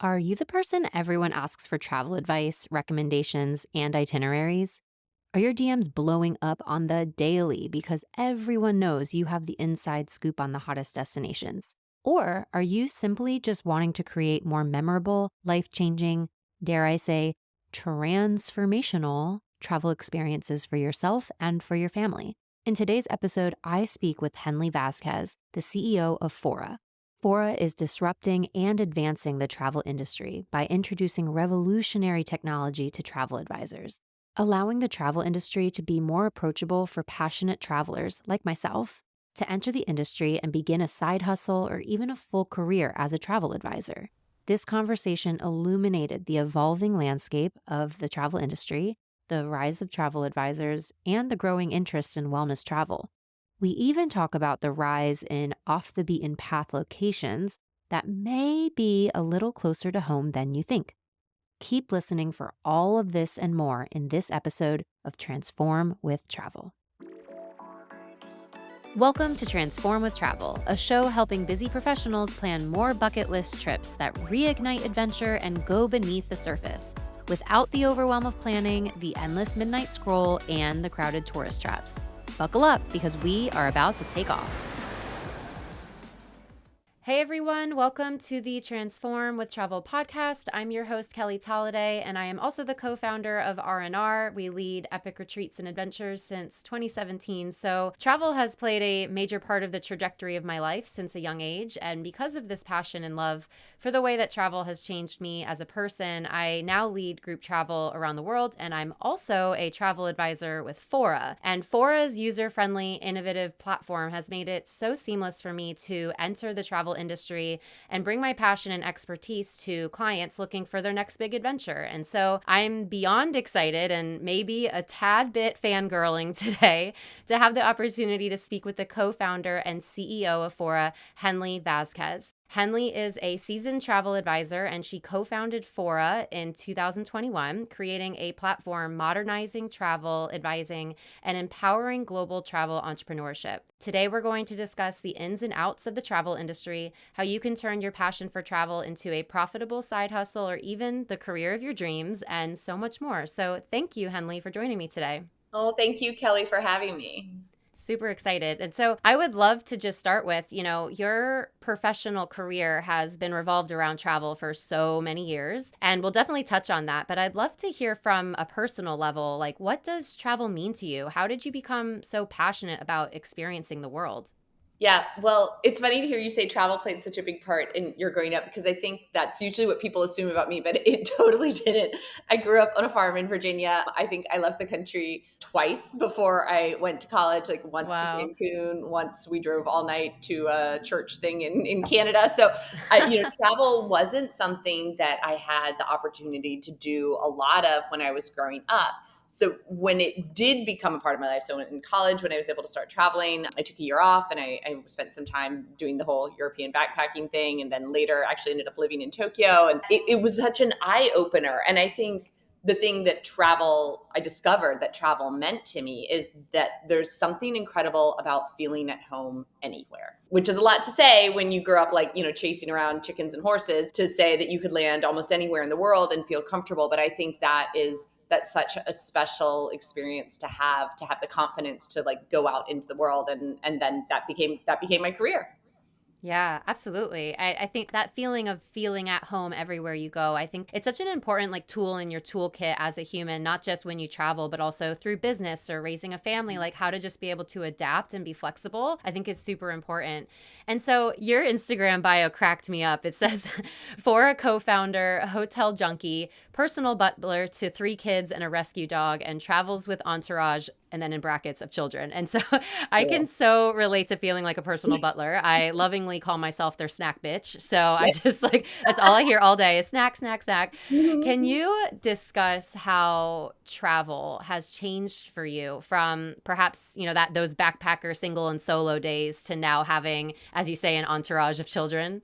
Are you the person everyone asks for travel advice, recommendations, and itineraries? Are your DMs blowing up on the daily because everyone knows you have the inside scoop on the hottest destinations? Or are you simply just wanting to create more memorable, life changing, dare I say, transformational travel experiences for yourself and for your family? In today's episode, I speak with Henley Vasquez, the CEO of Fora. Fora is disrupting and advancing the travel industry by introducing revolutionary technology to travel advisors, allowing the travel industry to be more approachable for passionate travelers like myself to enter the industry and begin a side hustle or even a full career as a travel advisor. This conversation illuminated the evolving landscape of the travel industry, the rise of travel advisors, and the growing interest in wellness travel. We even talk about the rise in off the beaten path locations that may be a little closer to home than you think. Keep listening for all of this and more in this episode of Transform with Travel. Welcome to Transform with Travel, a show helping busy professionals plan more bucket list trips that reignite adventure and go beneath the surface without the overwhelm of planning, the endless midnight scroll, and the crowded tourist traps. Buckle up because we are about to take off. Hey everyone, welcome to the Transform with Travel podcast. I'm your host, Kelly Tolliday, and I am also the co-founder of R&R. We lead epic retreats and adventures since 2017. So travel has played a major part of the trajectory of my life since a young age. And because of this passion and love for the way that travel has changed me as a person, I now lead group travel around the world. And I'm also a travel advisor with Fora. And Fora's user-friendly, innovative platform has made it so seamless for me to enter the travel industry and bring my passion and expertise to clients looking for their next big adventure. And so I'm beyond excited and maybe a tad bit fangirling today to have the opportunity to speak with the co-founder and CEO of Fora, Henley Vasquez. Henley is a seasoned travel advisor, and she co-founded Fora in 2021, creating a platform modernizing travel advising and empowering global travel entrepreneurship. Today, we're going to discuss the ins and outs of the travel industry, how you can turn your passion for travel into a profitable side hustle or even the career of your dreams, and so much more. So thank you, Henley, for joining me today. Oh, thank you, Kelly, for having me. Super excited. And so I would love to just start with, your professional career has been revolved around travel for so many years, and we'll definitely touch on that. But I'd love to hear from a personal level, like, what does travel mean to you? How did you become so passionate about experiencing the world? Yeah, well, it's funny to hear you say travel played such a big part in your growing up because I think that's usually what people assume about me, but it totally didn't. I grew up on a farm in Virginia. I think I left the country twice before I went to college, like once to Wow. Cancun, once we drove all night to a church thing in Canada. So, travel wasn't something that I had the opportunity to do a lot of when I was growing up. So when it did become a part of my life, so in college, when I was able to start traveling, I took a year off and I spent some time doing the whole European backpacking thing. And then later actually ended up living in Tokyo. And it was such an eye opener. And I think the thing that I discovered that travel meant to me is that there's something incredible about feeling at home anywhere, which is a lot to say when you grew up chasing around chickens and horses, to say that you could land almost anywhere in the world and feel comfortable. But I think that's such a special experience to have the confidence to go out into the world. And then that became my career. Yeah, absolutely. I think that feeling of feeling at home everywhere you go, I think it's such an important tool in your toolkit as a human, not just when you travel, but also through business or raising a family, like how to just be able to adapt and be flexible, I think is super important. And so your Instagram bio cracked me up. It says, for a co-founder, a hotel junkie, personal butler to 3 kids and a rescue dog, and travels with entourage, and then in brackets of children. And so I can so relate to feeling like a personal butler. I lovingly call myself their snack bitch. So I just that's all I hear all day is snack, snack, snack. Can you discuss how travel has changed for you from perhaps, those backpacker single and solo days to now having, as you say, an entourage of children?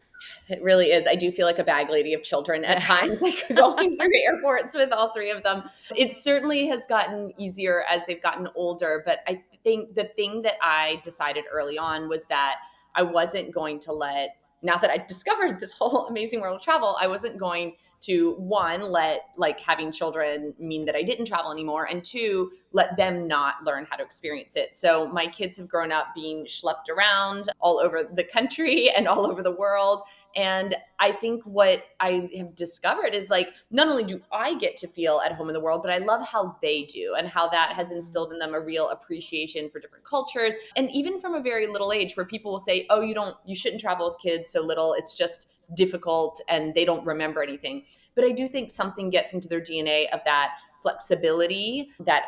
It really is. I do feel like a bag lady of children at times, like going through airports with all 3 of them. It certainly has gotten easier as they've gotten older. But I think the thing that I decided early on was that I wasn't going to let now that I discovered this whole amazing world of travel, I wasn't going to, one, let like having children mean that I didn't travel anymore, and two, let them not learn how to experience it. So my kids have grown up being schlepped around all over the country and all over the world. And I think what I have discovered is like, not only do I get to feel at home in the world, but I love how they do, and how that has instilled in them a real appreciation for different cultures. And even from a very little age, where people will say, oh, you shouldn't travel with kids so little. It's just difficult and they don't remember anything. But I do think something gets into their DNA of that flexibility, that,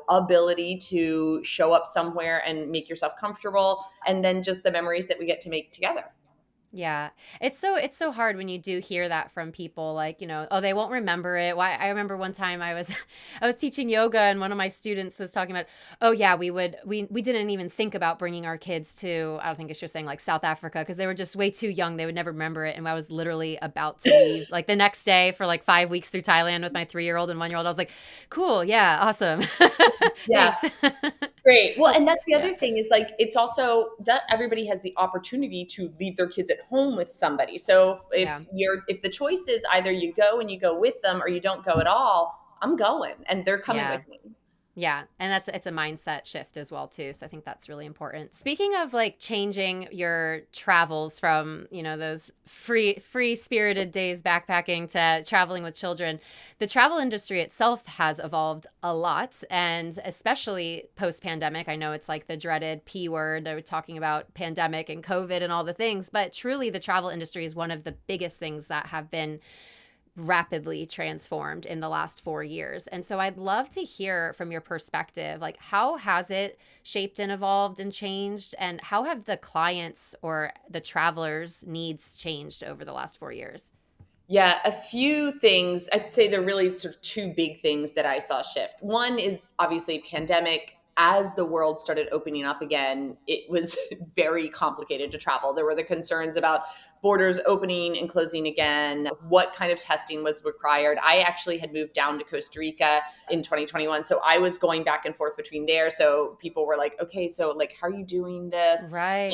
ability to show up somewhere and make yourself comfortable, and then just the memories that we get to make together. Yeah. It's so hard when you do hear that from people, like, oh, they won't remember it. Why? I remember one time I was I was teaching yoga, and one of my students was talking about, oh yeah, we didn't even think about bringing our kids to, I don't think she was saying like South Africa, because they were just way too young. They would never remember it. And I was literally about to leave like the next day for like 5 weeks through Thailand with my 3-year-old and 1-year-old. I was like, cool, yeah, awesome. Yeah. Thanks. Great. Well, and that's the Yeah. other thing is like, it's also that everybody has the opportunity to leave their kids at home with somebody. So Yeah. if the choice is either you go and you go with them or you don't go at all, I'm going and they're coming Yeah. with me. Yeah, and it's a mindset shift as well too. So I think that's really important. Speaking of like changing your travels from, those free spirited days backpacking to traveling with children, the travel industry itself has evolved a lot, and especially post-pandemic. I know it's like the dreaded P word. They were talking about pandemic and COVID and all the things, but truly the travel industry is one of the biggest things that have been rapidly transformed in the last 4 years. And so I'd love to hear from your perspective, like how has it shaped and evolved and changed? And how have the clients or the travelers' needs changed over the last 4 years? Yeah, a few things. I'd say there are really sort of two big things that I saw shift. One is obviously pandemic. As the world started opening up again, it was very complicated to travel. There were the concerns about borders opening and closing again, what kind of testing was required. I actually had moved down to Costa Rica in 2021. So I was going back and forth between there. So people were like, okay, so like, how are you doing this? Right.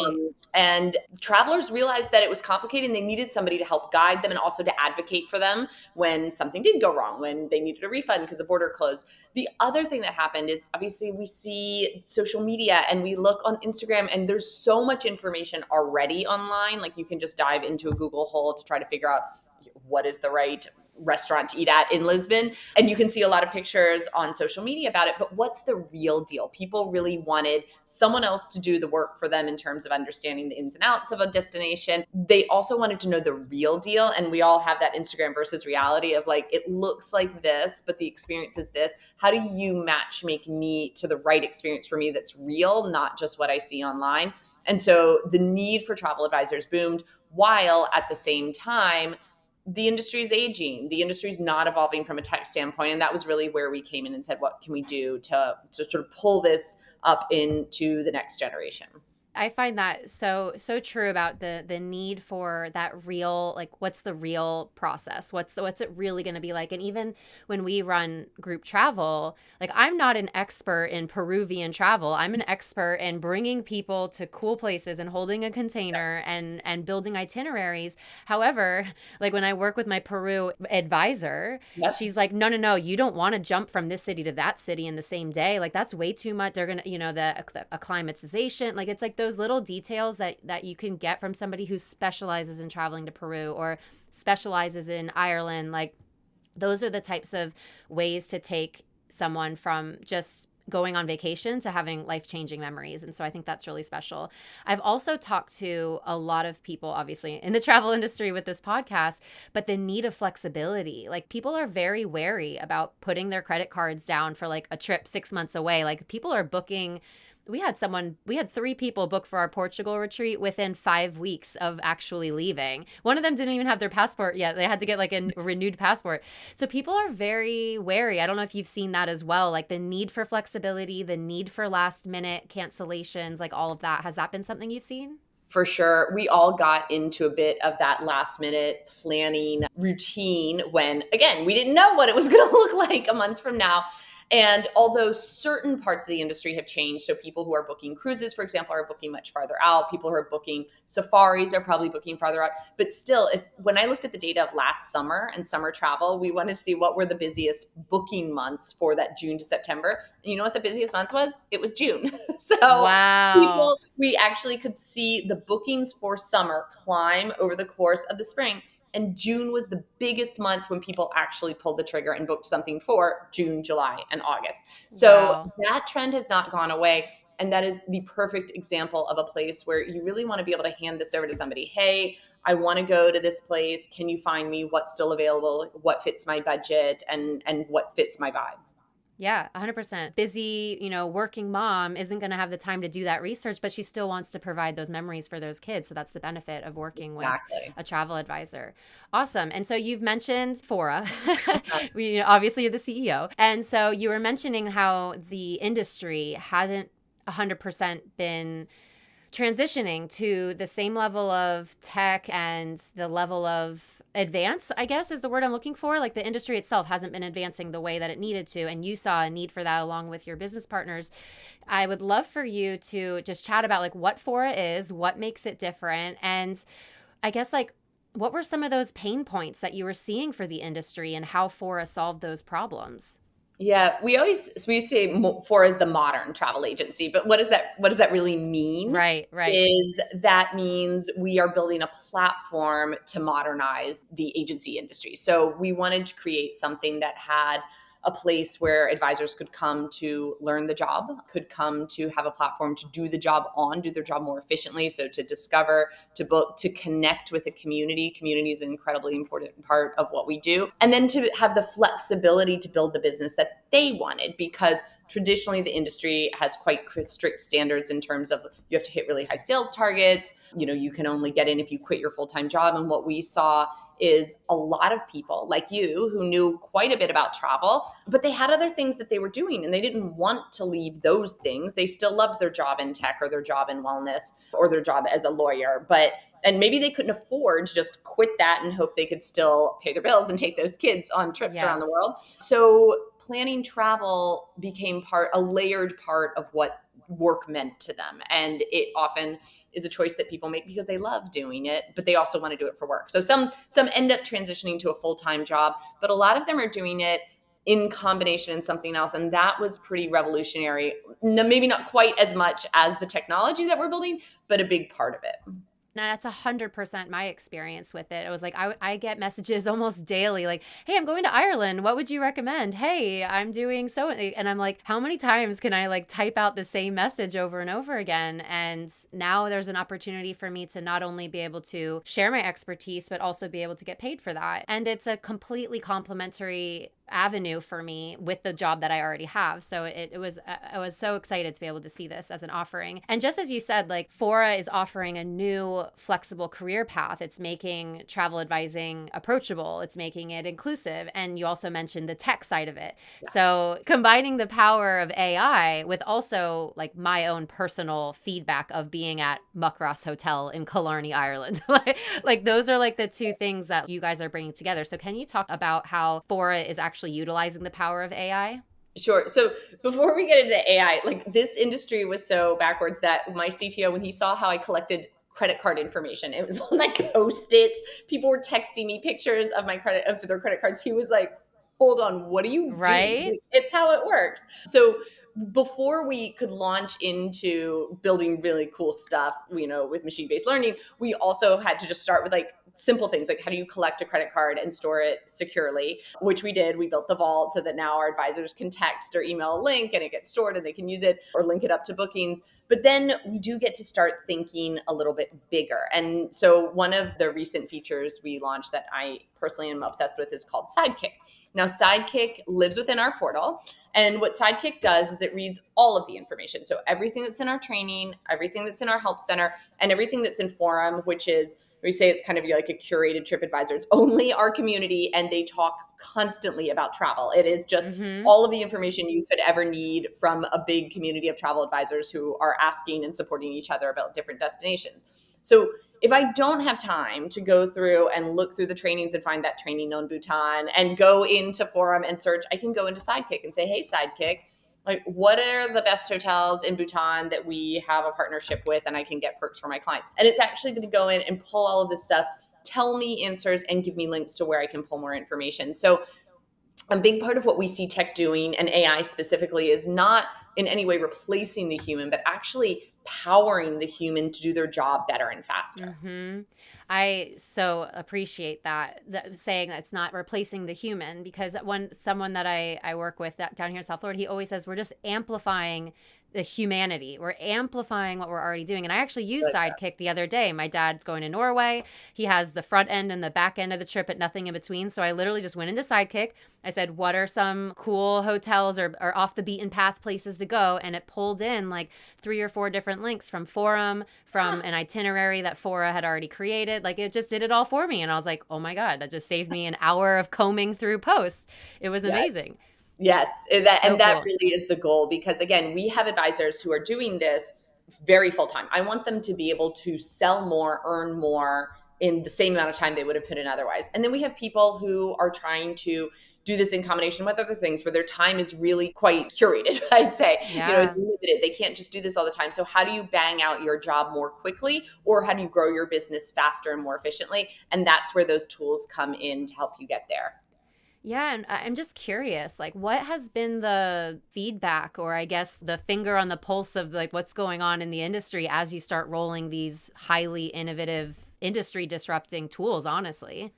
And travelers realized that it was complicated and they needed somebody to help guide them and also to advocate for them when something did go wrong, when they needed a refund because the border closed. The other thing that happened is obviously we see social media and we look on Instagram and there's so much information already online. Like you can just dive into a Google hole to try to figure out what is the right restaurant to eat at in Lisbon. And you can see a lot of pictures on social media about it. But what's the real deal? People really wanted someone else to do the work for them in terms of understanding the ins and outs of a destination. They also wanted to know the real deal. And we all have that Instagram versus reality of like, it looks like this, but the experience is this. How do you match make me to the right experience for me that's real, not just what I see online? And so the need for travel advisors boomed, while at the same time, the industry is aging. The industry is not evolving from a tech standpoint. And that was really where we came in and said, what can we do to sort of pull this up into the next generation? I find that so true about the need for that real, like what's the real process? What's it really going to be like? And even when we run group travel, like I'm not an expert in Peruvian travel. I'm an expert in bringing people to cool places and holding a container and building itineraries. However, like when I work with my Peru advisor, Yep. she's like, no, no, no, you don't want to jump from this city to that city in the same day. Like that's way too much. They're gonna, the acclimatization. Like it's like those little details that you can get from somebody who specializes in traveling to Peru or specializes in Ireland. Like those are the types of ways to take someone from just going on vacation to having life-changing memories. And so I think that's really special. I've also talked to a lot of people, obviously, in the travel industry with this podcast, but the need of flexibility. Like people are very wary about putting their credit cards down for like a trip 6 months away. Like people are booking. We had 3 people book for our Portugal retreat within 5 weeks of actually leaving. One of them didn't even have their passport yet. They had to get like a renewed passport. So people are very wary. I don't know if you've seen that as well, like the need for flexibility, the need for last minute cancellations, like all of that. Has that been something you've seen? For sure. We all got into a bit of that last minute planning routine when, again, we didn't know what it was going to look like a month from now. And although certain parts of the industry have changed, so people who are booking cruises, for example, are booking much farther out. People who are booking safaris are probably booking farther out. But still, when I looked at the data of last summer and summer travel, we wanted to see what were the busiest booking months for that June to September. And you know what the busiest month was? It was June. So Wow. we actually could see the bookings for summer climb over the course of the spring. And June was the biggest month when people actually pulled the trigger and booked something for June, July, and August. So Wow. that trend has not gone away. And that is the perfect example of a place where you really want to be able to hand this over to somebody. Hey, I want to go to this place. Can you find me what's still available, what fits my budget, and what fits my vibe? Yeah, 100%. Busy, working mom isn't going to have the time to do that research, but she still wants to provide those memories for those kids. So that's the benefit of working with Exactly. a travel advisor. Awesome. And so you've mentioned Fora. Uh-huh. Obviously you're the CEO. And so you were mentioning how the industry hasn't 100% been transitioning to the same level of tech and the level of advance, I guess is the word I'm looking for. Like the industry itself hasn't been advancing the way that it needed to. And you saw a need for that along with your business partners. I would love for you to just chat about like what Fora is, what makes it different. And I guess like what were some of those pain points that you were seeing for the industry and how Fora solved those problems? Yeah, we say Fora is the modern travel agency, but what does that really mean? Right, right. Is that means we are building a platform to modernize the agency industry. So we wanted to create something that had a place where advisors could come to learn the job, could come to have a platform to do the job on, do their job more efficiently. So to discover, to book, to connect with a community. Community is an incredibly important part of what we do. And then to have the flexibility to build the business that they wanted, because traditionally the industry has quite strict standards in terms of you have to hit really high sales targets. You can only get in if you quit your full-time job. And what we saw is a lot of people like you who knew quite a bit about travel, but they had other things that they were doing and they didn't want to leave those things. They still loved their job in tech or their job in wellness or their job as a lawyer, and maybe they couldn't afford to just quit that and hope they could still pay their bills and take those kids on trips around the Yes. world. So planning travel became a layered part of what work meant to them. And it often is a choice that people make because they love doing it, but they also want to do it for work. So some end up transitioning to a full-time job, but a lot of them are doing it in combination in something else. And that was pretty revolutionary. No, maybe not quite as much as the technology that we're building, but a big part of it. That's 100% my experience with it. It was like I get messages almost daily like, hey, I'm going to Ireland. What would you recommend? Hey, I'm doing so. And I'm like, how many times can I like type out the same message over and over again? And now there's an opportunity for me to not only be able to share my expertise, but also be able to get paid for that. And it's a completely complementary avenue for me with the job that I already have. So I was so excited to be able to see this as an offering. And just as you said, like Fora is offering a new flexible career path. It's making travel advising approachable. It's making it inclusive. And you also mentioned the tech side of it. Yeah. So combining the power of AI with also like my own personal feedback of being at Muckross Hotel in Killarney, Ireland. Like those are like the two things that you guys are bringing together. So can you talk about how Fora is actually utilizing the power of AI? Sure. So before we get into the AI, like this industry was so backwards that my CTO, when he saw how I collected credit card information, it was on like Post-its. People were texting me pictures of their credit cards. He was like, hold on, what are you doing? Right? It's how it works. So before we could launch into building really cool stuff, with machine-based learning, we also had to just start with like simple things like how do you collect a credit card and store it securely, which we did. We built the vault so that now our advisors can text or email a link and it gets stored and they can use it or link it up to bookings. But then we do get to start thinking a little bit bigger. And so one of the recent features we launched that I personally am obsessed with is called Sidekick. Now, Sidekick lives within our portal. And what Sidekick does is it reads all of the information. So everything that's in our training, everything that's in our help center, and everything that's in Forum, which is, we say it's kind of like a curated trip advisor. It's only our community and they talk constantly about travel. It is just Mm-hmm. all of the information you could ever need from a big community of travel advisors who are asking and supporting each other about different destinations. So if I don't have time to go through and look through the trainings and find that training on Bhutan and go into Forum and search, I can go into Sidekick and say, hey, Sidekick, like, what are the best hotels in Bhutan that we have a partnership with and I can get perks for my clients? And it's actually going to go in and pull all of this stuff, tell me answers, and give me links to where I can pull more information. So a big part of what we see tech doing, and AI specifically, is not in any way replacing the human, but actually powering the human to do their job better and faster. Mm-hmm. I so appreciate saying that it's not replacing the human, because someone that I work with down here in South Florida, he always says we're just amplifying the humanity. We're amplifying what we're already doing. And I actually used Like, Sidekick the other day. My dad's going to Norway. He has the front end and the back end of the trip, but nothing in between. So I literally just went into Sidekick. I said, what are some cool hotels or off the beaten path places to go? And it pulled in like 3 or 4 different links from Forum, from an itinerary that Fora had already created. Like, it just did it all for me. And I was like, oh my God, that just saved me an hour of combing through posts. It was yes. amazing. Yes, So and that cool. really is the goal, because again, we have advisors who are doing this very full time. I want them to be able to sell more, earn more in the same amount of time they would have put in otherwise. And then we have people who are trying to do this in combination with other things where their time is really quite curated, I'd say. It's Yeah. limited. They can't just do this all the time. So how do you bang out your job more quickly, or how do you grow your business faster and more efficiently? And that's where those tools come in to help you get there. Yeah, and I'm just curious, like, what has been the feedback, or I guess the finger on the pulse of like what's going on in the industry as you start rolling these highly innovative, industry disrupting tools, honestly?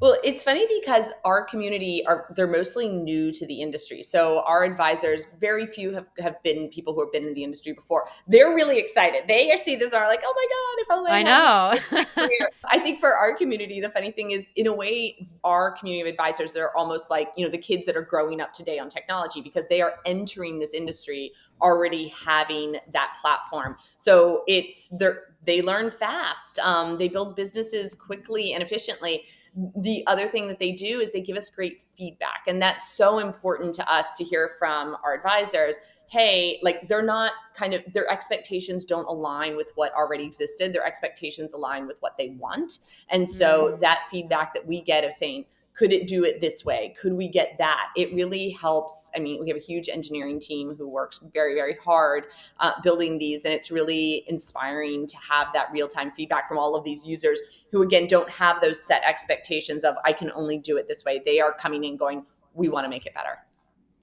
Well, it's funny because our community they're mostly new to the industry. So our advisors, very few have been people who have been in the industry before. They're really excited. They see this and are like, oh my God, if only I I had this know. in my career. I think for our community, the funny thing is, in a way, our community of advisors are almost like, the kids that are growing up today on technology, because they are entering this industry already having that platform. So they learn fast. They build businesses quickly and efficiently. The other thing that they do is they give us great feedback. And that's so important to us to hear from our advisors. Hey, like, their expectations don't align with what already existed. Their expectations align with what they want. And so Mm. that feedback that we get of saying, could it do it this way? Could we get that? It really helps. I mean, we have a huge engineering team who works very, very hard building these. And it's really inspiring to have that real-time feedback from all of these users who, again, don't have those set expectations of, I can only do it this way. They are coming in going, we want to make it better.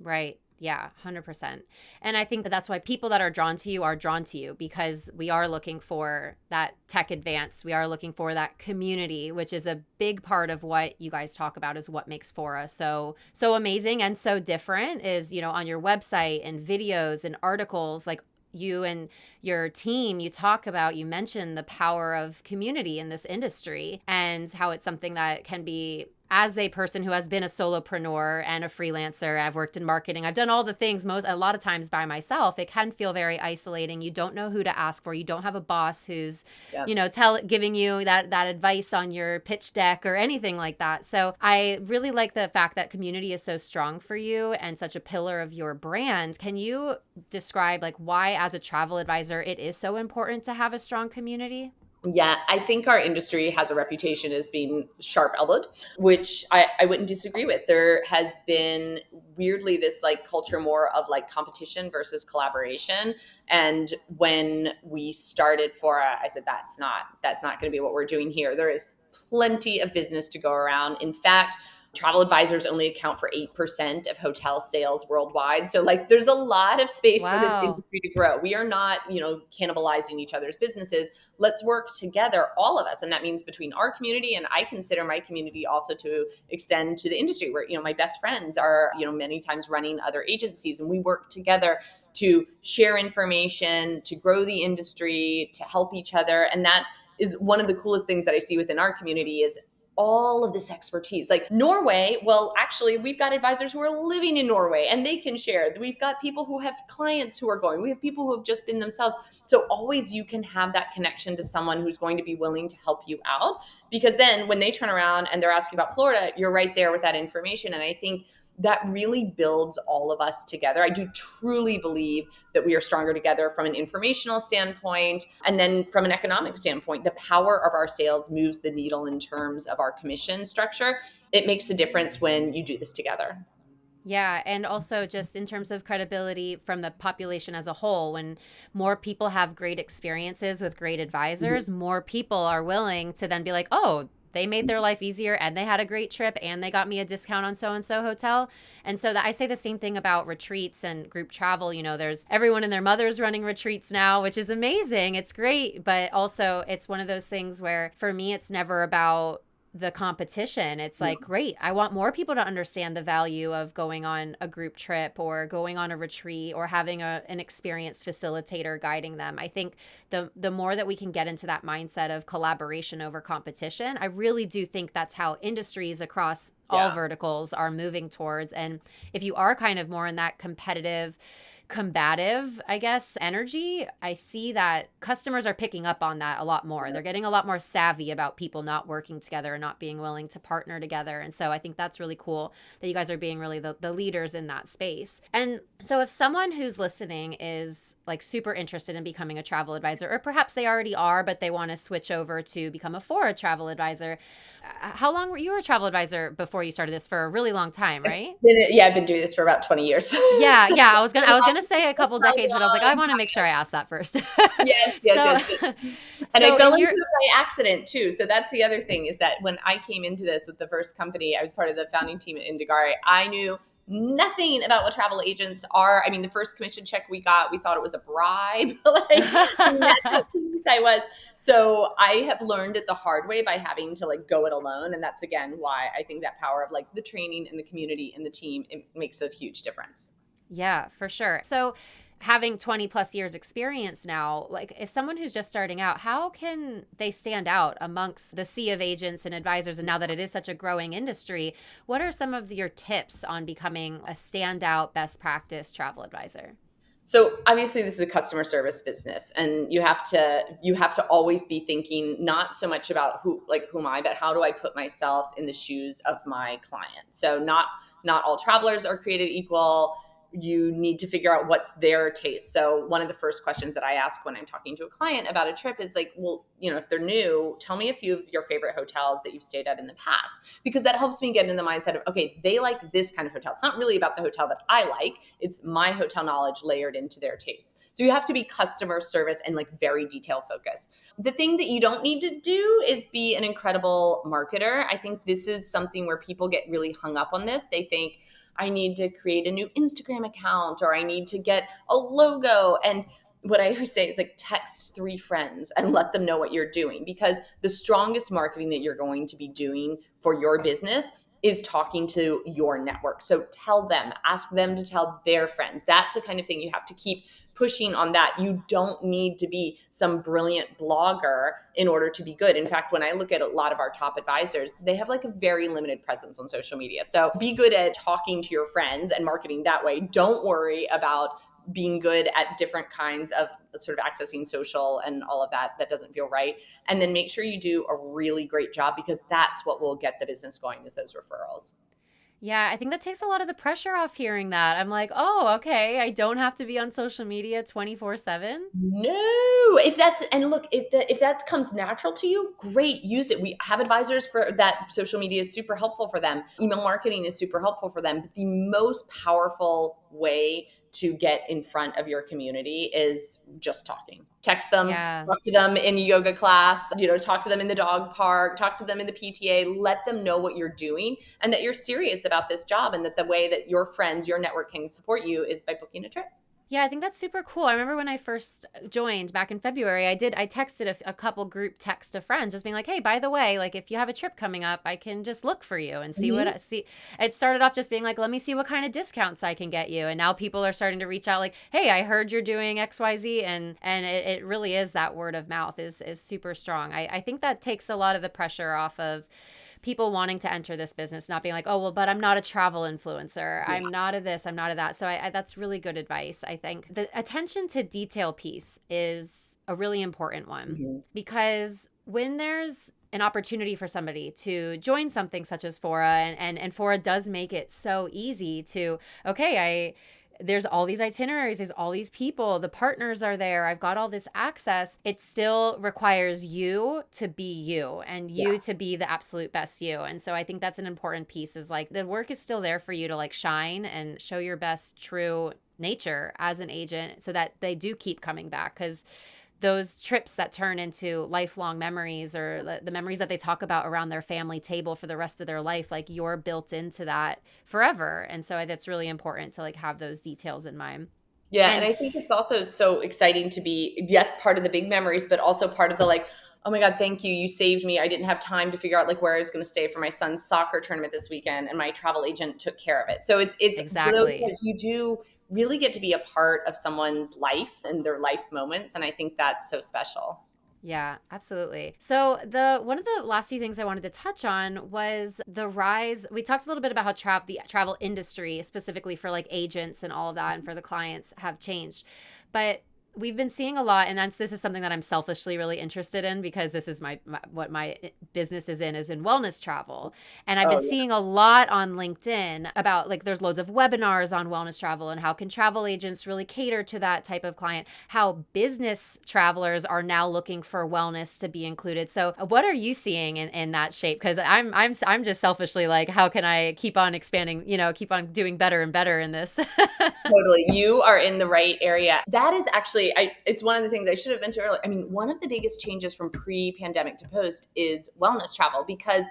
Right. Yeah, 100%. And I think that that's why people that are drawn to you are drawn to you, because we are looking for that tech advance. We are looking for that community, which is a big part of what you guys talk about, is what makes Fora so amazing and so different. Is, on your website and videos and articles, like, you and your team, you mention the power of community in this industry, and how it's something that can be, as a person who has been a solopreneur and a freelancer, I've worked in marketing, I've done all the things a lot of times by myself. It can feel very isolating. You don't know who to ask for. You don't have a boss who's, Yeah. giving you that advice on your pitch deck or anything like that. So I really like the fact that community is so strong for you and such a pillar of your brand. Can you describe, like, why as a travel advisor it is so important to have a strong community? Yeah, I think our industry has a reputation as being sharp elbowed, which I wouldn't disagree with. There has been weirdly this like culture more of like competition versus collaboration. And when we started Fora, I said, that's not going to be what we're doing here. There is plenty of business to go around. In fact, travel advisors only account for 8% of hotel sales worldwide. So like there's a lot of space for this Wow. industry to grow. We are not, cannibalizing each other's businesses. Let's work together, all of us. And that means between our community, and I consider my community also to extend to the industry where, my best friends are, many times running other agencies, and we work together to share information, to grow the industry, to help each other. And that is one of the coolest things that I see within our community is all of this expertise. Like Norway, well, actually, we've got advisors who are living in Norway and they can share. We've got people who have clients who are going. We have people who have just been themselves. So always you can have that connection to someone who's going to be willing to help you out, because then when they turn around and they're asking about Florida, you're right there with that information. And I think that really builds all of us together. I do truly believe that we are stronger together from an informational standpoint. And then from an economic standpoint, the power of our sales moves the needle in terms of our commission structure. It makes a difference when you do this together. Yeah, and also just in terms of credibility from the population as a whole, when more people have great experiences with great advisors, more people are willing to then be like, oh, they made their life easier and they had a great trip and they got me a discount on so and so hotel. And so that I say the same thing about retreats and group travel. You know, there's everyone and their mothers running retreats now, which is amazing. It's great, but also it's one of those things where for me it's never about the competition. It's like, great, I want more people to understand the value of going on a group trip or going on a retreat or having an experienced facilitator guiding them. I think the more that we can get into that mindset of collaboration over competition, I really do think that's how industries across all verticals are moving towards. And if you are kind of more in that competitive, combative, I guess, energy, I see that customers are picking up on that a lot more. They're getting a lot more savvy about people not working together and not being willing to partner together. And so I think that's really cool that you guys are being really the leaders in that space. And so if someone who's listening is like super interested in becoming a travel advisor, or perhaps they already are, but they want to switch over to become a Fora travel advisor, how long were you a travel advisor before you started this? For a really long time, right? I've been doing this for about 20 years. Yeah, So yeah. I was gonna say a couple that's a decades, but I was like, I long want to time. make sure I ask that first. Yes, yes, So, yes, yes. And I so fell in into your it by accident too. So that's the other thing, is that when I came into this with the first company, I was part of the founding team at Indigare. I knew nothing about what travel agents are. I mean, the first commission check we got, we thought it was a bribe. That's how pleased I was. So I have learned it the hard way by having to like go it alone. And that's again why I think that power of like the training and the community and the team, it makes a huge difference. Yeah, for sure. So having 20 plus years experience now, like if someone who's just starting out, how can they stand out amongst the sea of agents and advisors? And now that it is such a growing industry, what are some of your tips on becoming a standout best practice travel advisor? So obviously this is a customer service business, and you have to always be thinking not so much about who am I, but how do I put myself in the shoes of my client. So not all travelers are created equal. You need to figure out what's their taste. So one of the first questions that I ask when I'm talking to a client about a trip is like, well, if they're new, tell me a few of your favorite hotels that you've stayed at in the past, because that helps me get in the mindset of, okay, they like this kind of hotel. It's not really about the hotel that I like. It's my hotel knowledge layered into their taste. So you have to be customer service and like very detail focused. The thing that you don't need to do is be an incredible marketer. I think this is something where people get really hung up on this. They think, I need to create a new Instagram account, or I need to get a logo. And what I always say is like, text 3 friends and let them know what you're doing, because the strongest marketing that you're going to be doing for your business is talking to your network. So tell them, ask them to tell their friends. That's the kind of thing you have to keep pushing on. That you don't need to be some brilliant blogger in order to be good. In fact, when I look at a lot of our top advisors, they have like a very limited presence on social media. So be good at talking to your friends and marketing that way. Don't worry about being good at different kinds of sort of accessing social and all of that doesn't feel right. And then make sure you do a really great job, because that's what will get the business going, is those referrals. Yeah, I think that takes a lot of the pressure off hearing that. I'm like, oh, okay, I don't have to be on social media 24/7. No, if that's, and look, if that comes natural to you, great, use it. We have advisors for that. Social media is super helpful for them. Email marketing is super helpful for them. But the most powerful way to get in front of your community is just talking. Text them, Yeah. talk to them in yoga class, talk to them in the dog park, talk to them in the PTA, let them know what you're doing and that you're serious about this job, and that the way that your friends, your network can support you is by booking a trip. Yeah, I think that's super cool. I remember when I first joined back in February, I texted a couple group texts to friends just being like, hey, by the way, like if you have a trip coming up, I can just look for you and see what I see. It started off just being like, let me see what kind of discounts I can get you. And now people are starting to reach out like, hey, I heard you're doing XYZ. And it really is that word of mouth is super strong. I think that takes a lot of the pressure off of people wanting to enter this business, not being like, oh, well, but I'm not a travel influencer. Yeah. I'm not a this, I'm not a that. So that's really good advice. I think the attention to detail piece is a really important one because when there's an opportunity for somebody to join something such as Fora, and Fora does make it so easy to, okay, there's all these itineraries, there's all these people, the partners are there, I've got all this access. It still requires you to be you and you Yeah. to be the absolute best you. And so I think that's an important piece, is like the work is still there for you to like shine and show your best true nature as an agent so that they do keep coming back. Because those trips that turn into lifelong memories, or the memories that they talk about around their family table for the rest of their life, like you're built into that forever. And so that's really important to like have those details in mind. Yeah, and And I think it's also so exciting to be, yes, part of the big memories, but also part of the like, oh my God, thank you. You saved me. I didn't have time to figure out like where I was going to stay for my son's soccer tournament this weekend, and my travel agent took care of it. So it's those exactly. times you do really get to be a part of someone's life and their life moments, and I think that's so special. Yeah, absolutely. So the one of the last few things I wanted to touch on was the rise. We talked a little bit about how the travel industry, specifically for like agents and all of that, and for the clients, have changed. But we've been seeing a lot, and this is something that I'm selfishly really interested in, because this is what my business is in wellness travel. And I've been Oh seeing a lot on LinkedIn about like there's loads of webinars on wellness travel and how can travel agents really cater to that type of client, how business travelers are now looking for wellness to be included. So what are you seeing in that shape? Because I'm just selfishly like, how can I keep on expanding, keep on doing better and better in this? Totally. You are in the right area. That is actually, it's one of the things I should have mentioned earlier. I mean, one of the biggest changes from pre-pandemic to post is wellness travel, because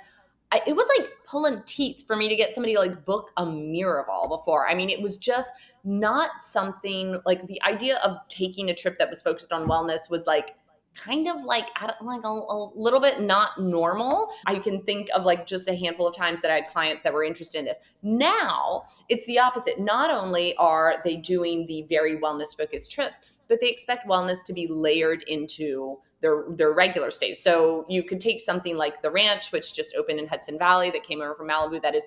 it was like pulling teeth for me to get somebody to like book a Miraval before. I mean, it was just not something like the idea of taking a trip that was focused on wellness was like kind of like I don't like a little bit not normal. I can think of like just a handful of times that I had clients that were interested in this. Now it's the opposite. Not only are they doing the very wellness focused trips, but they expect wellness to be layered into their regular stays. So you could take something like the ranch, which just opened in Hudson Valley, that came over from Malibu. That is,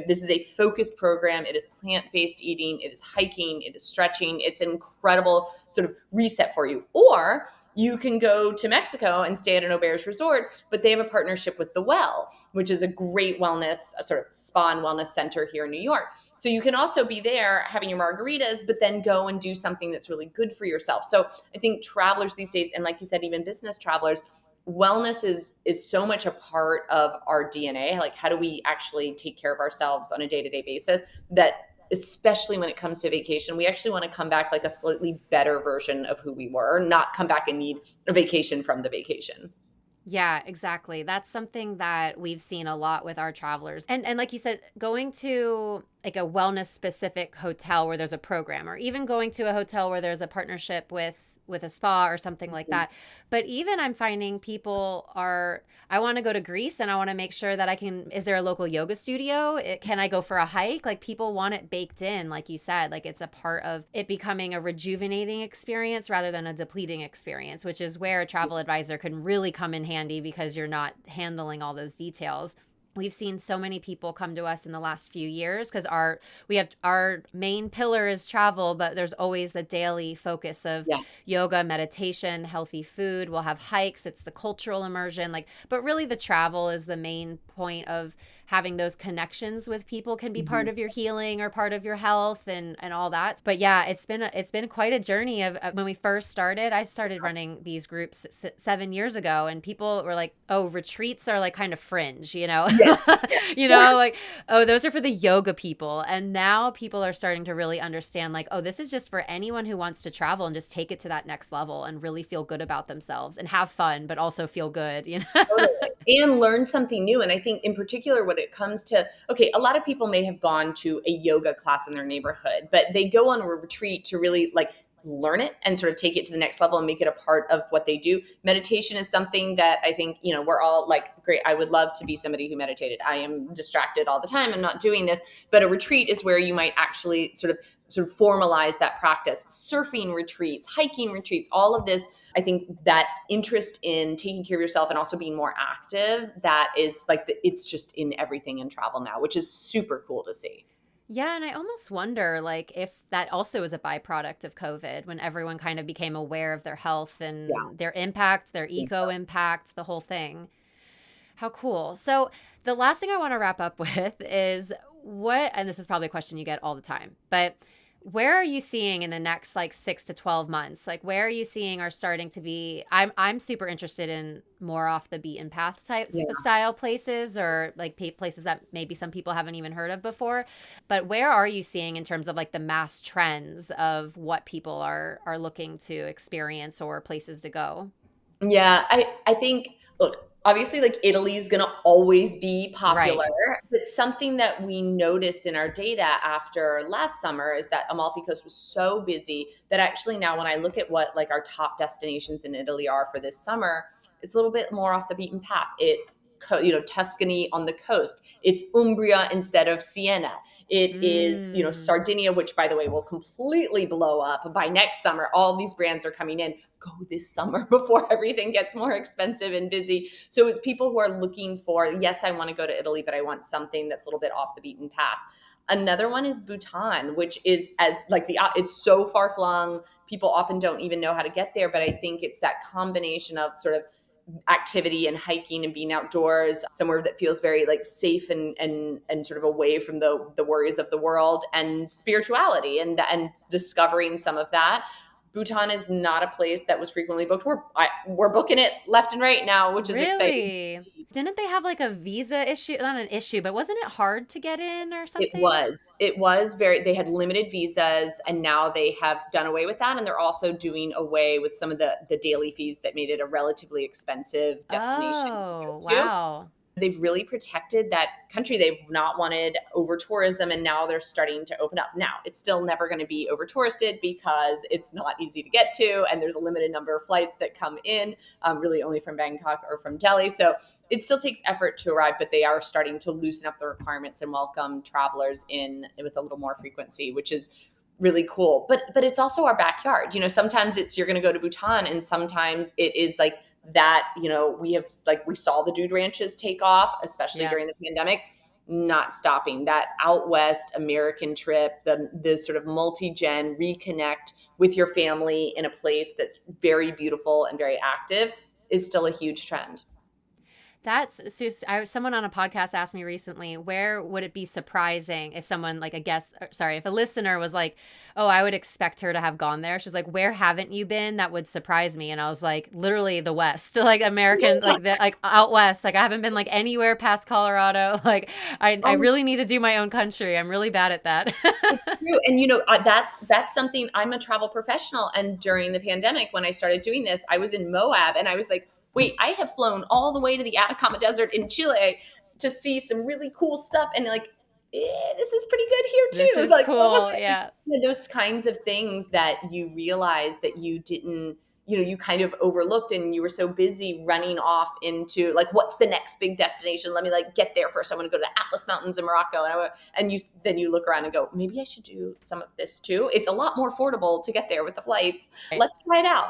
this is a focused program. It is plant-based eating. It is hiking. It is stretching. It's an incredible sort of reset for you. Or you can go to Mexico and stay at an Auberge resort, but they have a partnership with The Well, which is a great wellness, a sort of spa and wellness center here in New York. So you can also be there having your margaritas, but then go and do something that's really good for yourself. So I think travelers these days, and like you said, even business travelers, wellness is so much a part of our DNA. Like, how do we actually take care of ourselves on a day-to-day basis, that especially when it comes to vacation, we actually want to come back like a slightly better version of who we were, not come back and need a vacation from the vacation. Yeah, exactly. That's something that we've seen a lot with our travelers. And like you said, going to like a wellness specific hotel where there's a program, or even going to a hotel where there's a partnership with a spa or something like that. But even I'm finding people are, I want to go to Greece and I want to make sure that I can, is there a local yoga studio? Can I go for a hike? Like people want it baked in, like you said, like it's a part of it becoming a rejuvenating experience rather than a depleting experience, which is where a travel advisor can really come in handy, because you're not handling all those details. We've seen so many people come to us in the last few years because we have our main pillar is travel, but there's always the daily focus of Yeah. yoga, meditation, healthy food. We'll have hikes. It's the cultural immersion, like, but really the travel is the main point of having those connections with people, can be part Mhm. of your healing or part of your health and all that. But yeah, it's been quite a journey of when we first started. I started running these groups 7 years ago, and people were like, "Oh, retreats are like kind of fringe, you know." Yes. Yeah. Like, "Oh, those are for the yoga people." And now people are starting to really understand like, "Oh, this is just for anyone who wants to travel and just take it to that next level and really feel good about themselves and have fun, but also feel good, you know?" Totally. And learn something new. And I think in particular, when it comes to, okay, a lot of people may have gone to a yoga class in their neighborhood, but they go on a retreat to really like learn it and sort of take it to the next level and make it a part of what they do. Meditation is something that I think, we're all like, great, I would love to be somebody who meditated. I am distracted all the time. I'm not doing this. But a retreat is where you might actually sort of formalize that practice. Surfing retreats, hiking retreats, all of this. I think that interest in taking care of yourself and also being more active, that is like it's just in everything in travel now, which is super cool to see. Yeah, and I almost wonder like if that also is a byproduct of COVID, when everyone kind of became aware of their health Yeah, and their impact, their I think eco so. impact, the whole thing. How cool. So the last thing I want to wrap up with is what, and this is probably a question you get all the time, but where are you seeing in the next like 6 to 12 months? Like where are you seeing are starting to be, I'm super interested in more off the beaten path type Yeah. style places, or like places that maybe some people haven't even heard of before. But where are you seeing in terms of like the mass trends of what people are looking to experience or places to go? Yeah, I think, look, obviously like Italy is going to always be Right. popular, but something that we noticed in our data after last summer is that Amalfi Coast was so busy that actually now when I look at what like our top destinations in Italy are for this summer, it's a little bit more off the beaten path. It's Tuscany on the coast. It's Umbria instead of Siena. It is, Mm. Sardinia, which by the way will completely blow up by next summer. All these brands are coming in. Go this summer before everything gets more expensive and busy. So it's people who are looking for, yes, I want to go to Italy, but I want something that's a little bit off the beaten path. Another one is Bhutan, which is as like it's so far flung. People often don't even know how to get there, but I think it's that combination of sort of activity and hiking and being outdoors somewhere that feels very like safe and sort of away from the worries of the world, and spirituality and discovering some of that. Bhutan is not a place that was frequently booked. We're booking it left and right now, which is exciting. Really? Didn't they have like a visa issue? Not an issue, but wasn't it hard to get in or It something? was. It was very, they had limited visas and now they have done away with that. And they're also doing away with some of the daily fees that made it a relatively expensive destination to Oh, go to. wow. They've really protected that country. They've not wanted over tourism, and now they're starting to open up. Now, it's still never going to be over touristed because it's not easy to get to, and there's a limited number of flights that come in, really only from Bangkok or from Delhi. So it still takes effort to arrive, but they are starting to loosen up the requirements and welcome travelers in with a little more frequency, which is really cool. But it's also our backyard. Sometimes it's you're going to go to Bhutan, and sometimes it is like that. We saw the dude ranches take off, especially Yeah. during the pandemic. Not stopping that out west American trip, the sort of multi-gen reconnect with your family in a place that's very beautiful and very active is still a huge trend. That's so. Someone on a podcast asked me recently, where would it be surprising if someone like a guest, sorry, if a listener was like, "Oh, I would expect her to have gone there." She's like, "Where haven't you been? That would surprise me." And I was like, "Literally the West, like American, like the like out west. Like I haven't been like anywhere past Colorado. Like I Oh, really need to do my own country. I'm really bad at that." it's true. And that's something. I'm a travel professional, and during the pandemic when I started doing this, I was in Moab and I was like, "Wait, I have flown all the way to the Atacama Desert in Chile to see some really cool stuff." And like, this is pretty good here This too. is Like, what was cool. it? Yeah. Those kinds of things that you realize that you didn't, you kind of overlooked, and you were so busy running off into like, what's the next big destination? Let me like get there first. I want to go to the Atlas Mountains in Morocco, and you look around and go, maybe I should do some of this too. It's a lot more affordable to get there with the flights. Right. Let's try it out.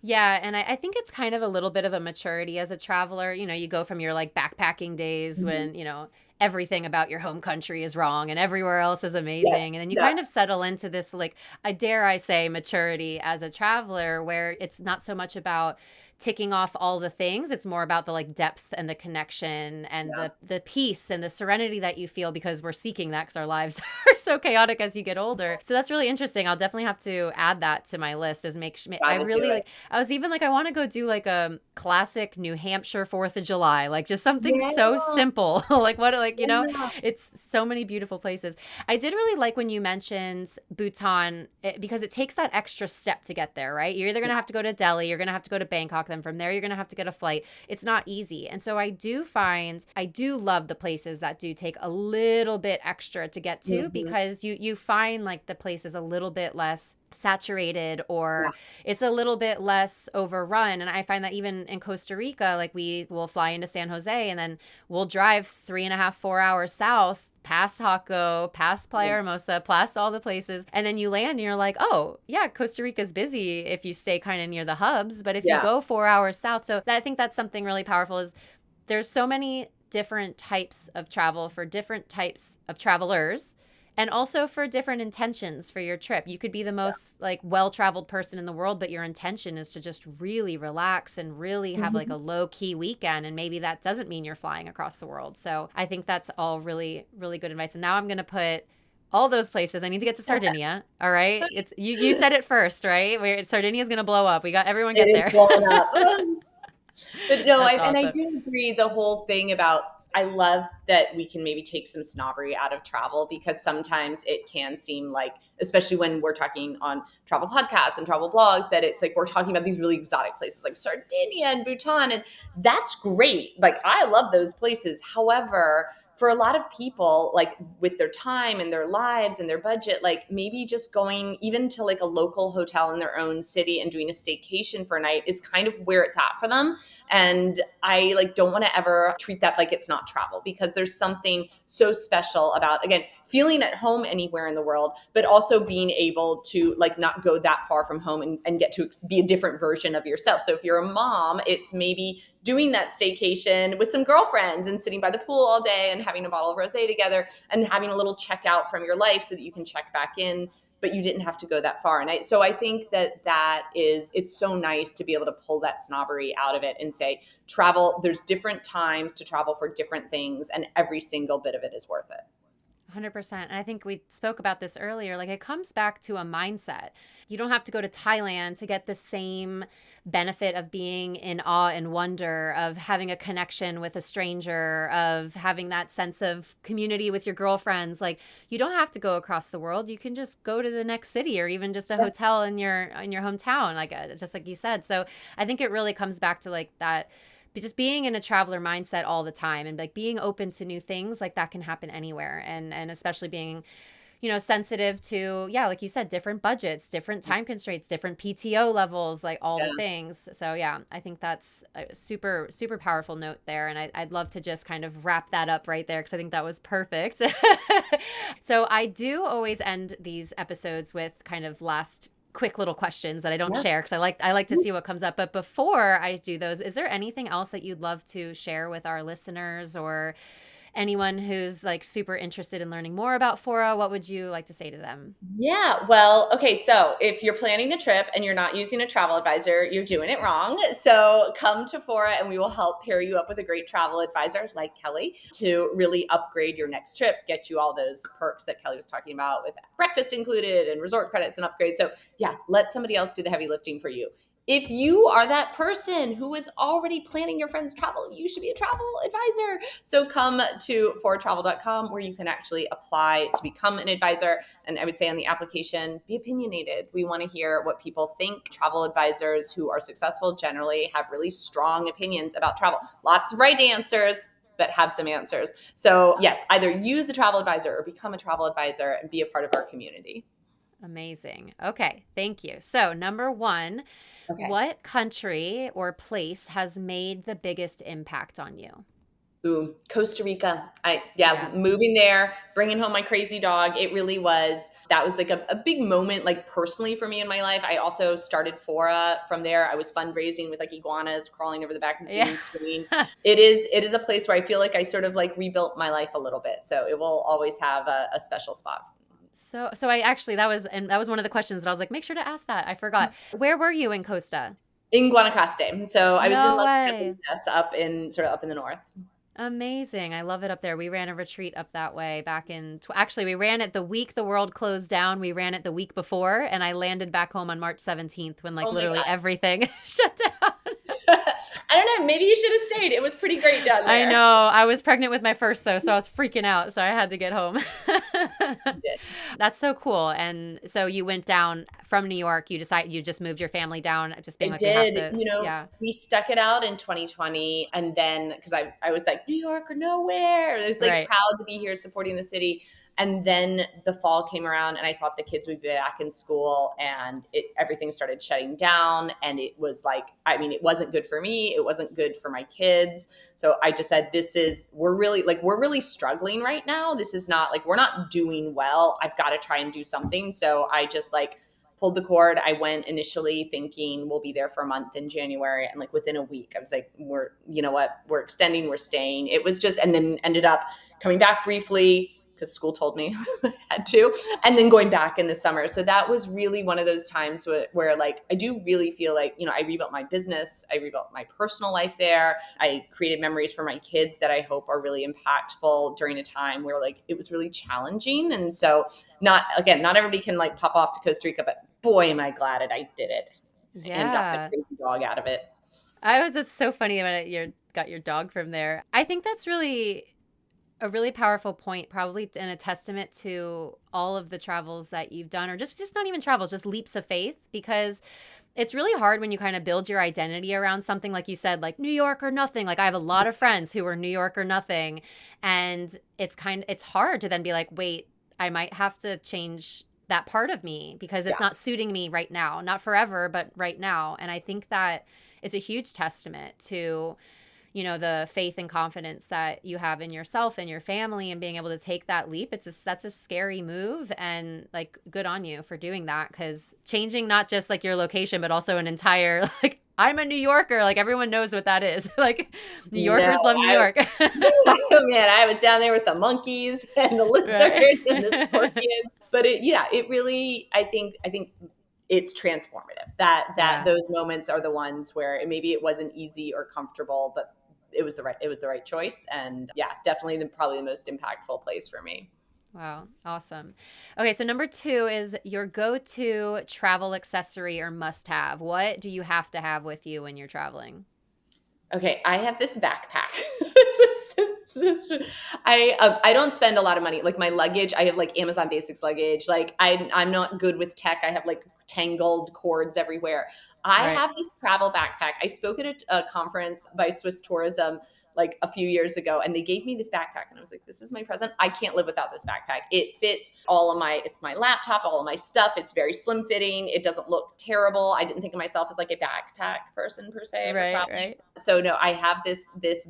Yeah, and I think it's kind of a little bit of a maturity as a traveler. You go from your like backpacking days Mhm. when, everything about your home country is wrong and everywhere else is Yeah, amazing. And then you yeah, kind of settle into this, like, I dare I say, maturity as a traveler, where it's not so much about ticking off all the things. It's more about the like depth and the connection and yeah. the peace and the serenity that you feel because we're seeking that because our lives are so chaotic as you get older. So that's really interesting. I'll definitely have to add that to my list. Is make sure I Gotta do really it. like. I was even like, I want to go do like a classic New Hampshire 4th of July, like just something Yeah, so simple. Like what, like, yeah, it's so many beautiful places. I did really like when you mentioned Bhutan because it takes that extra step to get there, right? You're either going to have yes. to go to Delhi, you're going to have to go to Bangkok, then from there, you're going to have to get a flight. It's not easy. And so I do love the places that do take a little bit extra to get to Mhm. because you find like the place is a little bit less saturated Yeah, or it's a little bit less overrun. And I find that even in Costa Rica, like we will fly into San Jose and then we'll drive 3.5, 4 hours south past Jaco, past Playa Hermosa, past all the places. And then you land and you're like, oh, yeah, Costa Rica's busy if you stay kind of near the hubs. But if you yeah. go 4 hours south, so I think that's something really powerful is there's so many different types of travel for different types of travelers. And also for different intentions for your trip. You could be the most like well-traveled person in the world, but your intention is to just really relax and really have like Mhm. a low-key weekend. And maybe that doesn't mean you're flying across the world. So I think that's all really, really good advice. And now I'm going to put all those places. I need to get to Sardinia. All right. It's you said it first, right? Where Sardinia's going to blow up. We got everyone It get is there. blowing up. But no, That's I awesome. do agree the whole thing about I love that we can maybe take some snobbery out of travel because sometimes it can seem like, especially when we're talking on travel podcasts and travel blogs, that it's like we're talking about these really exotic places like Sardinia and Bhutan. And that's great. Like, I love those places. However, for a lot of people, like with their time and their lives and their budget, like maybe just going even to like a local hotel in their own city and doing a staycation for a night is kind of where it's at for them. And I like don't want to ever treat that like it's not travel because there's something so special about, again, feeling at home anywhere in the world, but also being able to like not go that far from home and get to be a different version of yourself. So if you're a mom, it's maybe doing that staycation with some girlfriends and sitting by the pool all day and having a bottle of rosé together and having a little checkout from your life so that you can check back in, but you didn't have to go that far. And so I think that is, it's so nice to be able to pull that snobbery out of it and say, travel, there's different times to travel for different things, and every single bit of it is worth it. 100%. And I think we spoke about this earlier. Like it comes back to a mindset. You don't have to go to Thailand to get the same benefit of being in awe and wonder, of having a connection with a stranger, of having that sense of community with your girlfriends. Like you don't have to go across the world. You can just go to the next city or even just a hotel in your hometown, like just like you said. So I think it really comes back to like that, but just being in a traveler mindset all the time and like being open to new things, like that can happen anywhere. And especially being, sensitive to, yeah, like you said, different budgets, different time constraints, different PTO levels, like all the Yeah. things. So yeah, I think that's a super, super powerful note there. And I'd love to just kind of wrap that up right there because I think that was perfect. So I do always end these episodes with kind of last quick little questions that I don't Yeah. share because I like to see what comes up. But before I do those, is there anything else that you'd love to share with our listeners or anyone who's like super interested in learning more about Fora? What would you like to say to them? Yeah, well, okay, so if you're planning a trip and you're not using a travel advisor, you're doing it wrong. So come to Fora and we will help pair you up with a great travel advisor like Kelly to really upgrade your next trip, get you all those perks that Kelly was talking about with breakfast included and resort credits and upgrades. So yeah, let somebody else do the heavy lifting for you. If you are that person who is already planning your friend's travel, you should be a travel advisor. So come to foratravel.com where you can actually apply to become an advisor. And I would say on the application, be opinionated. We want to hear what people think. Travel advisors who are successful generally have really strong opinions about travel. Lots of right answers, but have some answers. So yes, either use a travel advisor or become a travel advisor and be a part of our community. Amazing. Okay, thank you. So, number one, Okay. what country or place has made the biggest impact on you? Ooh, Costa Rica. Yeah. Moving there, bringing home my crazy dog. It really was, that was like a big moment, like personally for me in my life. I also started Fora from there. I was fundraising with like iguanas crawling over the back of the Yeah. seating screen. It is a place where I feel like I sort of like rebuilt my life a little bit. So it will always have a special spot. So I actually that was one of the questions that I was like, make sure to ask that. I forgot. Where were you in Costa? In Guanacaste. So I was in No Las way. Cataluñas up in sort of up in the north. Amazing. I love it up there. We ran a retreat up that way back in, actually, we ran it the week the world closed down. We ran it the week before, and I landed back home on March 17th when, like, Oh my literally gosh. everything shut down. I don't know. Maybe you should have stayed. It was pretty great down I there. know. I was pregnant with my first, though, so I was freaking out. So I had to get home. That's so cool. And so you went down from New York. You just moved your family down, just being I like, we have did. to, yeah. We stuck it out in 2020. And then, because I was like, New York or nowhere. I was like Right. proud to be here supporting the city. And then the fall came around and I thought the kids would be back in school and everything started shutting down. And it was like, I mean, it wasn't good for me. It wasn't good for my kids. So I just said, we're really struggling right now. This is not like, we're not doing well. I've got to try and do something. So I just like pulled the cord. I went initially thinking we'll be there for a month in January. And like within a week, I was like, you know what, we're extending, we're staying. It was just, and then ended up coming back briefly, because school told me I had to, and then going back in the summer. So that was really one of those times where like, I do really feel like, I rebuilt my business, I rebuilt my personal life there. I created memories for my kids that I hope are really impactful during a time where like, it was really challenging. And so not everybody can like pop off to Costa Rica, but boy, am I glad I did it and got my Yeah. crazy dog out of it. It's so funny when you got your dog from there. I think that's really a really powerful point, probably, and a testament to all of the travels that you've done, or just not even travels, just leaps of faith, because it's really hard when you kind of build your identity around something, like you said, like New York or nothing. Like I have a lot of friends who were New York or nothing, and it's hard to then be like, wait, I might have to change that part of me because it's Yeah. not suiting me right now, not forever, but right now. And I think that it's a huge testament to the faith and confidence that you have in yourself and your family and being able to take that leap. That's a scary move, and like, good on you for doing that, because changing not just like your location, but also an entire, like, I'm a New Yorker, like everyone knows what that is. Like, New No, Yorkers love New York. oh man, I was down there with the monkeys and the Right. lizards and the scorpions. But it really, I think it's transformative. That Yeah. those moments are the ones where maybe it wasn't easy or comfortable, but it was the right choice. And yeah, definitely probably the most impactful place for me. Wow. Awesome. Okay. So number 2 is your go-to travel accessory or must have. What do you have to have with you when you're traveling? Okay, I have this backpack. I don't spend a lot of money. Like my luggage, I have like Amazon Basics luggage. Like I'm not good with tech. I have like tangled cords everywhere. I Right. have this travel backpack. I spoke at a conference by Swiss Tourism like a few years ago, and they gave me this backpack, and I was like, this is my present. I can't live without this backpack. It fits it's my laptop, all of my stuff. It's very slim fitting. It doesn't look terrible. I didn't think of myself as like a backpack person per se for Right. traveling. Right. So no, I have this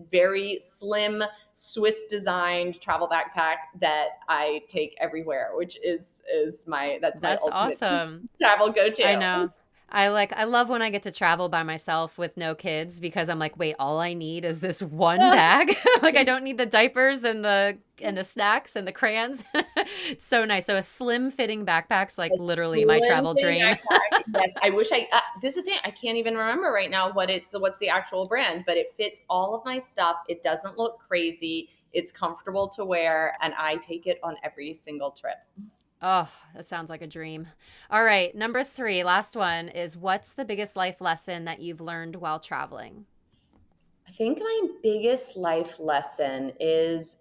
very slim Swiss designed travel backpack that I take everywhere, which is that's my That's ultimate awesome. travel I go-to. know. I love when I get to travel by myself with no kids, because I'm like, wait, all I need is this one bag. Like, I don't need the diapers and the snacks and the crayons. It's so nice. So a slim fitting backpack's like A literally my slim travel fitting dream. backpack. Yes, I wish this is the thing. I can't even remember right now what's the actual brand, but it fits all of my stuff. It doesn't look crazy. It's comfortable to wear, and I take it on every single trip. Oh, that sounds like a dream. All right, number 3, last one, is what's the biggest life lesson that you've learned while traveling? I think my biggest life lesson is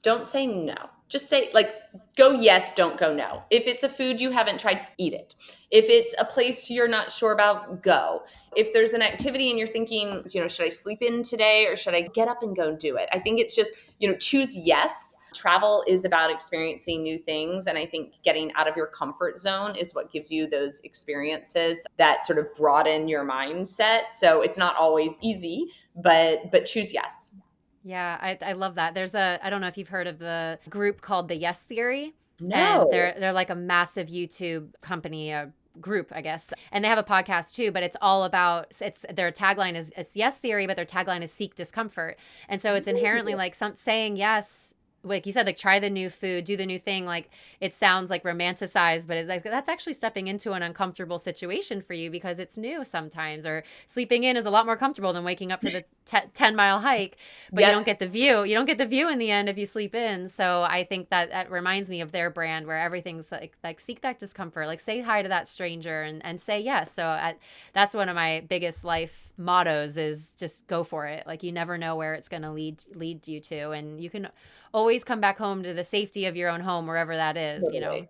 don't say no. Just say, like, go yes, don't go no. If it's a food you haven't tried, eat it. If it's a place you're not sure about, go. If there's an activity and you're thinking, should I sleep in today or should I get up and go do it? I think it's just, choose yes. Travel is about experiencing new things. And I think getting out of your comfort zone is what gives you those experiences that sort of broaden your mindset. So it's not always easy, but choose yes. Yeah, I love that. I don't know if you've heard of the group called the Yes Theory, and No. they're like a massive YouTube company, a group, I guess. And they have a podcast too, but it's all about, it's their tagline is it's yes theory, but their tagline is seek discomfort. And so it's inherently like saying yes, like you said, like try the new food, do the new thing. Like it sounds like romanticized, but it's like that's actually stepping into an uncomfortable situation for you because it's new sometimes. Or sleeping in is a lot more comfortable than waking up for the 10-mile hike, but you Yep. don't get the view. You don't get the view in the end if you sleep in. So I think that reminds me of their brand, where everything's like seek that discomfort, like say hi to that stranger and say yes. So that's one of my biggest life mottos, is just go for it. Like you never know where it's going to lead you to, and you can always come back home to the safety of your own home, wherever that is. Totally.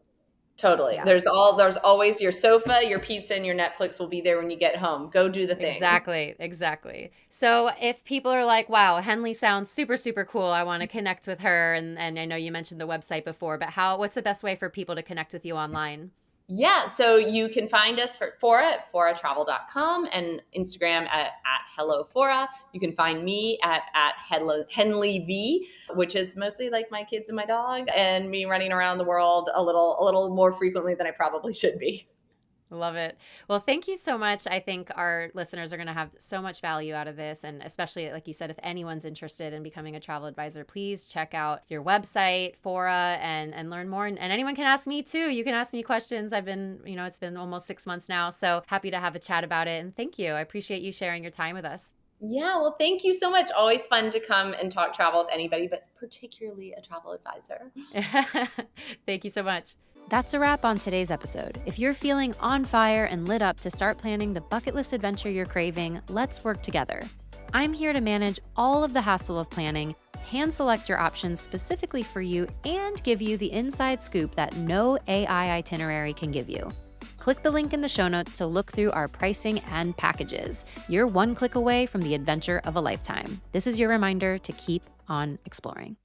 Totally. Yeah, There's always your sofa, your pizza, and your Netflix will be there when you get home. Go do the things. exactly. So if people are like, wow, Henley sounds super, super cool, I want to connect with her. And I know you mentioned the website before, but what's the best way for people to connect with you online? Yeah. So you can find us for Fora at foratravel.com and Instagram at Hello Fora. You can find me at Henley V, which is mostly like my kids and my dog and me running around the world a little more frequently than I probably should be. Love it. Well, thank you so much. I think our listeners are going to have so much value out of this. And especially, like you said, if anyone's interested in becoming a travel advisor, please check out your website, Fora, and learn more. And anyone can ask me too. You can ask me questions. I've been, it's been almost 6 months now. So happy to have a chat about it. And thank you. I appreciate you sharing your time with us. Yeah, well, thank you so much. Always fun to come and talk travel with anybody, but particularly a travel advisor. Thank you so much. That's a wrap on today's episode. If you're feeling on fire and lit up to start planning the bucket list adventure you're craving, let's work together. I'm here to manage all of the hassle of planning, hand select your options specifically for you, and give you the inside scoop that no AI itinerary can give you. Click the link in the show notes to look through our pricing and packages. You're one click away from the adventure of a lifetime. This is your reminder to keep on exploring.